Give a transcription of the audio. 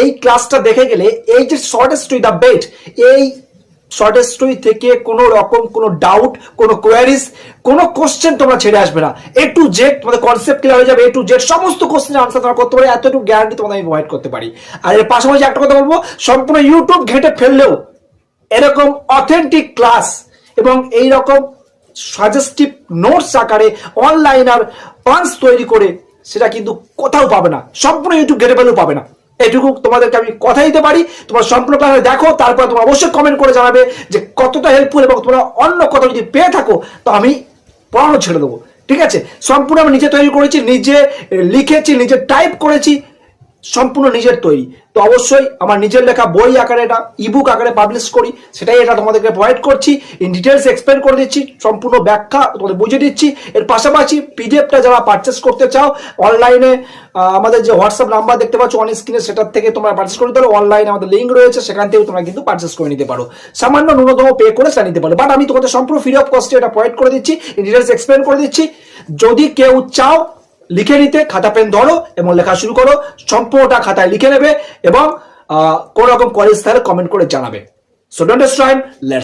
এই ক্লাসটা দেখে গেলে এই যে শর্ট স্টোরি দ্য বেট, এই শর্ট স্টোরি থেকে কোনো রকম কোনো ডাউট, কোনো কোয়ারিজ, কোনো কোশ্চেন তোমরা ছেড়ে আসবে না। এ টু জেড তোমাদের কনসেপ্ট ক্লিয়ার হয়ে যাবে, এ টু জেড সমস্ত কোশ্চেনের আনসার তোমরা করতে পারি, এতটুকু গ্যারান্টি তোমাদের আমি প্রোভাইড করতে পারি। আর এর পাশাপাশি একটা কথা বলবো, সম্পূর্ণ ইউটিউব ঘেটে ফেললেও এরকম অথেন্টিক ক্লাস এবং এইরকম সাজেস্টিভ নোটস আকারে অনলাইন আর পাঞ্চ তৈরি করে সেটা কিন্তু কোথাও পাবে না, সম্পূর্ণ ইউটিউব ঘেটে ফেলেও পাবে না। এটুকু তোমাদেরকে আমি কথা দিতে পারি। তোমরা সম্পূর্ণ ক্লাস দেখো, তারপর তোমরা অবশ্যই কমেন্ট করে জানাবে যে কতটা হেল্পফুল, এবং তোমরা অন্য কথা যদি পেয়ে থাকো তো আমি পড়ানো ছেড়ে দেবো। ঠিক আছে, সম্পূর্ণ আমি নিজে তৈরি করেছি, নিজে লিখেছি, নিজে টাইপ করেছি, সম্পূর্ণ নিজের তৈরি। তো অবশ্যই আমার নিজের লেখা বই আকারে, এটা ইবুক আকারে পাবলিশ করি, সেটাই এটা তোমাদেরকে প্রোভাইড করছি, ইন ডিটেলস এক্সপ্লেন করে দিচ্ছি, সম্পূর্ণ ব্যাখ্যা তোমাদের বুঝিয়ে দিচ্ছি। এর পাশাপাশি পিডিএফটা যারা পারচেস করতে চাও অনলাইনে আমাদের যে হোয়াটসঅ্যাপ নাম্বার দেখতে পাচ্ছ অন স্ক্রিনে, সেটার থেকে তোমরা পারচেস করে নিতে পারো। অনলাইনে আমাদের লিঙ্ক রয়েছে, সেখান থেকে তোমরা কিন্তু পারচেস করে নিতে পারো, সামান্য ন্যূনতম পে করে সেটা নিতে পারো। বাট আমি তোমাদের সম্পূর্ণ ফ্রি অফ কস্টে এটা প্রোভাইড করে দিচ্ছি, ইন ডিটেলস এক্সপ্লেন করে দিচ্ছি। যদি কেউ চাও লিখে নিতে, খাতা পেন ধরো এবং লেখা শুরু করো, সম্পূর্ণটা খাতায় লিখে নেবে এবং কোন রকম কোয়ারিজ থাকলে কমেন্ট করে জানাবে। So don't waste time, let's